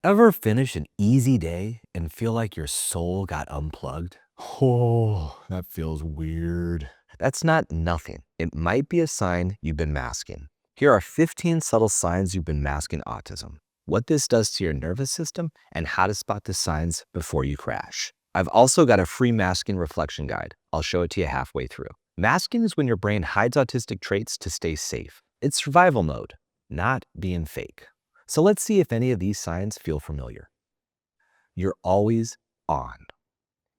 Ever finish an easy day and feel like your soul got unplugged? Oh, that feels weird. That's not nothing. It might be a sign you've been masking. Here are 15 subtle signs you've been masking autism, what this does to your nervous system, and how to spot the signs before you crash. I've also got a free masking reflection guide. I'll show it to you halfway through. Masking is when your brain hides autistic traits to stay safe. It's survival mode, not being fake. So let's see if any of these signs feel familiar. You're always on.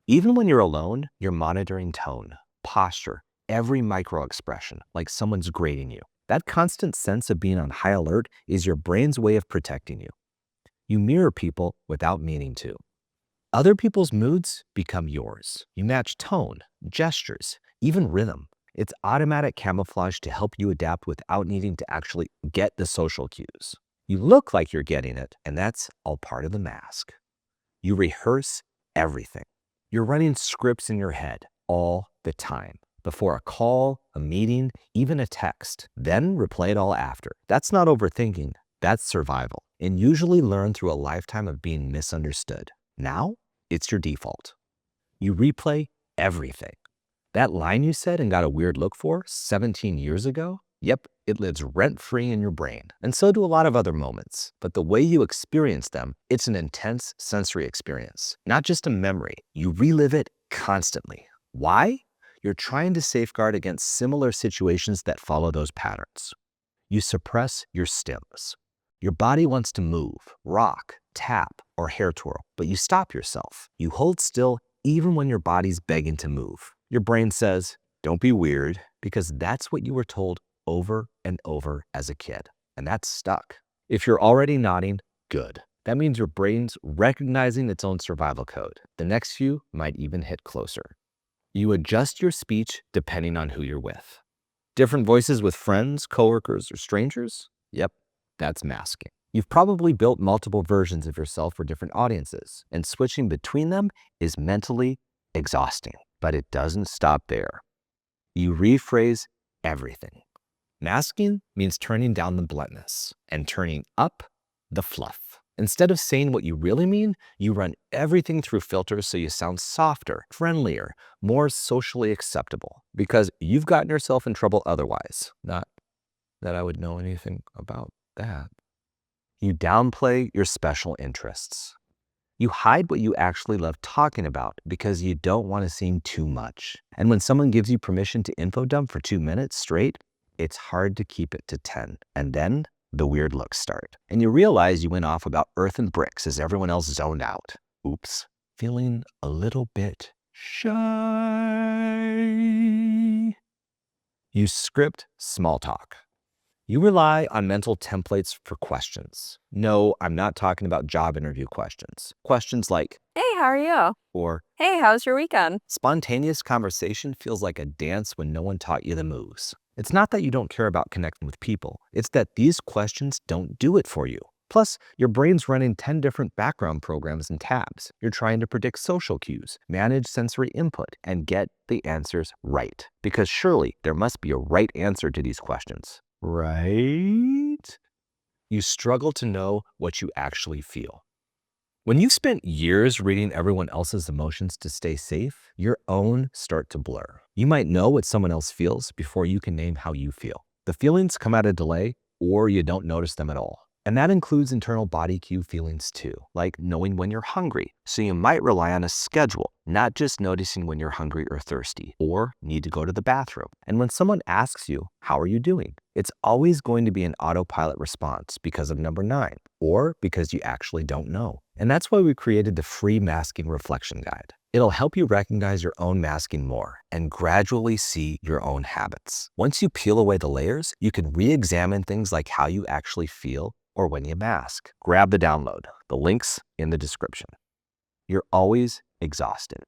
Even when you're alone, you're monitoring tone, posture, every micro expression, like someone's grading you. That constant sense of being on high alert is your brain's way of protecting you. You mirror people without meaning to. Other people's moods become yours. You match tone, gestures, even rhythm. It's automatic camouflage to help you adapt without needing to actually get the social cues. You look like you're getting it, and that's all part of the mask. You rehearse everything. You're running scripts in your head all the time, before a call, a meeting, even a text, then replay it all after. That's not overthinking, that's survival, and usually learned through a lifetime of being misunderstood. Now, it's your default. You replay everything. That line you said and got a weird look for 17 years ago? Yep, it lives rent-free in your brain, and so do a lot of other moments. But the way you experience them, it's an intense sensory experience, not just a memory. You relive it constantly. Why? You're trying to safeguard against similar situations that follow those patterns. You suppress your stims. Your body wants to move, rock, tap, or hair twirl, but you stop yourself. You hold still even when your body's begging to move. Your brain says, don't be weird, because that's what you were told over and over as a kid, and that's stuck. If you're already nodding, good. That means your brain's recognizing its own survival code. The next few might even hit closer. You adjust your speech depending on who you're with. Different voices with friends, coworkers, or strangers? Yep, that's masking. You've probably built multiple versions of yourself for different audiences, and switching between them is mentally exhausting. But it doesn't stop there. You rephrase everything. Masking means turning down the bluntness and turning up the fluff. Instead of saying what you really mean, you run everything through filters so you sound softer, friendlier, more socially acceptable, because you've gotten yourself in trouble otherwise. Not that I would know anything about that. You downplay your special interests. You hide what you actually love talking about because you don't want to seem too much. And when someone gives you permission to info dump for 2 minutes straight, it's hard to keep it to 10. And then the weird looks start. And you realize you went off about earth and bricks as everyone else zoned out. Oops. Feeling a little bit shy. You script small talk. You rely on mental templates for questions. No, I'm not talking about job interview questions. Questions like, Hey, how are you? or Hey, how's your weekend? spontaneous conversation feels like a dance when no one taught you the moves. It's not that you don't care about connecting with people. It's that these questions don't do it for you. Plus, your brain's running 10 different background programs and tabs. You're trying to predict social cues, manage sensory input, and get the answers right. Because surely there must be a right answer to these questions. Right? You struggle to know what you actually feel. When you've spent years reading everyone else's emotions to stay safe, your own start to blur. You might know what someone else feels before you can name how you feel. The feelings come at a delay, or you don't notice them at all. And that includes internal body cue feelings too, like knowing when you're hungry. So you might rely on a schedule, not just noticing when you're hungry or thirsty, or need to go to the bathroom. And when someone asks you, how are you doing? It's always going to be an autopilot response because of number 9, or because you actually don't know. And that's why we created the free masking reflection guide. It'll help you recognize your own masking more and gradually see your own habits. Once you peel away the layers, you can re-examine things like how you actually feel or when you mask. Grab the download. The link's in the description. You're always exhausted.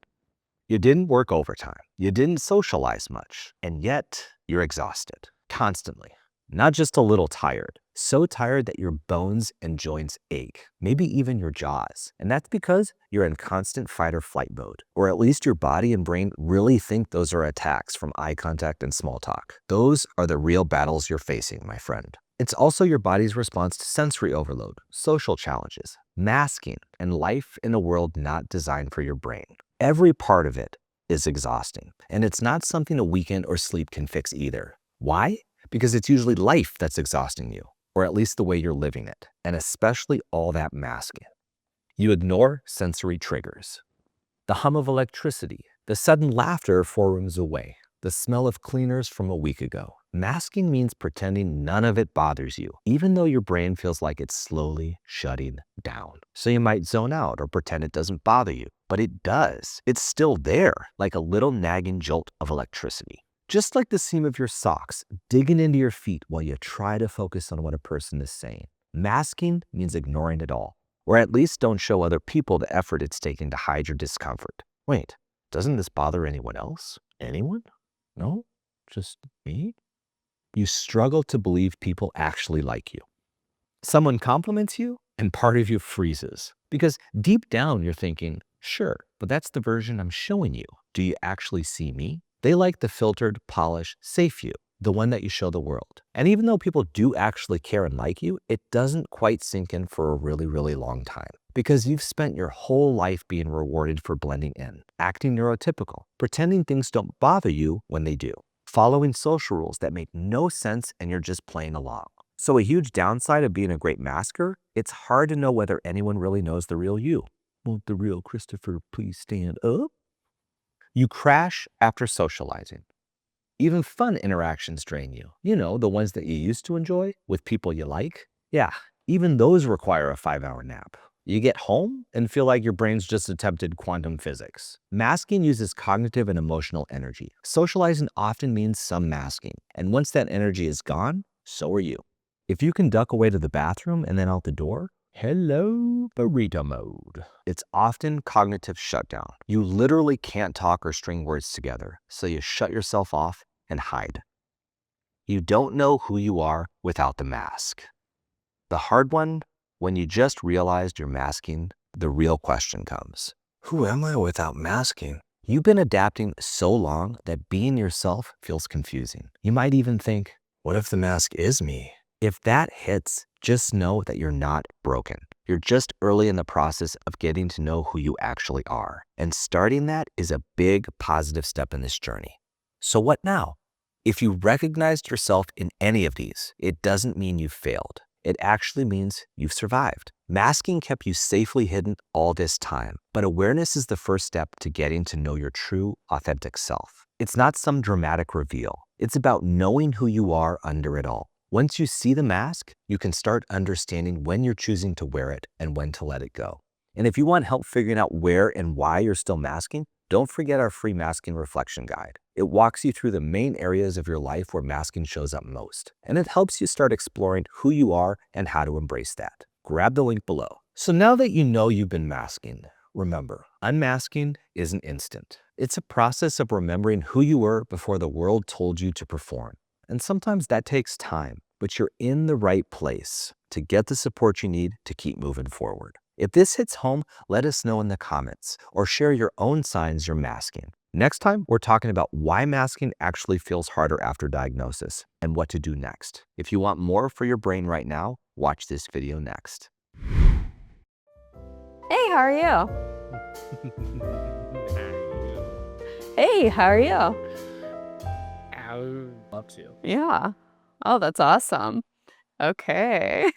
You didn't work overtime. You didn't socialize much. And yet, you're exhausted. Constantly. Not just a little tired. So tired that your bones and joints ache. Maybe even your jaws. And that's because you're in constant fight or flight mode. Or at least your body and brain really think those are attacks from eye contact and small talk. Those are the real battles you're facing, my friend. It's also your body's response to sensory overload, social challenges, masking, and life in a world not designed for your brain. Every part of it is exhausting, and it's not something a weekend or sleep can fix either. Why? Because it's usually life that's exhausting you, or at least the way you're living it, and especially all that masking. You ignore sensory triggers. The hum of electricity, the sudden laughter 4 rooms away, the smell of cleaners from a week ago. Masking means pretending none of it bothers you, even though your brain feels like it's slowly shutting down. So you might zone out or pretend it doesn't bother you, but it does. It's still there, like a little nagging jolt of electricity. Just like the seam of your socks digging into your feet while you try to focus on what a person is saying. Masking means ignoring it all, or at least don't show other people the effort it's taking to hide your discomfort. Wait, doesn't this bother anyone else? Anyone? No? Just me? You struggle to believe people actually like you. Someone compliments you, and part of you freezes. Because deep down, you're thinking, sure, but that's the version I'm showing you. Do you actually see me? They like the filtered, polished, safe you, the one that you show the world. And even though people do actually care and like you, it doesn't quite sink in for a really, really long time. Because you've spent your whole life being rewarded for blending in, acting neurotypical, pretending things don't bother you when they do, following social rules that make no sense and you're just playing along. So a huge downside of being a great masker, it's hard to know whether anyone really knows the real you. Won't the real Christopher please stand up? You crash after socializing. Even fun interactions drain you. You know, the ones that you used to enjoy with people you like. Yeah, even those require a 5-hour nap. You get home and feel like your brain's just attempted quantum physics. Masking uses cognitive and emotional energy. Socializing often means some masking, and once that energy is gone, so are you. If you can duck away to the bathroom and then out the door, hello, burrito mode. It's often cognitive shutdown. You literally can't talk or string words together, so you shut yourself off and hide. You don't know who you are without the mask. The hard one, when you just realized you're masking, the real question comes. Who am I without masking? You've been adapting so long that being yourself feels confusing. You might even think, what if the mask is me? If that hits, just know that you're not broken. You're just early in the process of getting to know who you actually are. And starting that is a big positive step in this journey. So what now? If you recognized yourself in any of these, it doesn't mean you failed. It actually means you've survived. Masking kept you safely hidden all this time, but awareness is the first step to getting to know your true, authentic self. It's not some dramatic reveal. It's about knowing who you are under it all. Once you see the mask, you can start understanding when you're choosing to wear it and when to let it go. And if you want help figuring out where and why you're still masking, don't forget our free masking reflection guide. It walks you through the main areas of your life where masking shows up most, and it helps you start exploring who you are and how to embrace that. Grab the link below. So now that you know you've been masking, remember, unmasking isn't instant. It's a process of remembering who you were before the world told you to perform. And sometimes that takes time, but you're in the right place to get the support you need to keep moving forward. If this hits home, let us know in the comments or share your own signs you're masking. Next time, we're talking about why masking actually feels harder after diagnosis and what to do next. If you want more for your brain right now, watch this video next. Hey, how are you? Hey, how are you? I would love to. Yeah. Oh, that's awesome. Okay.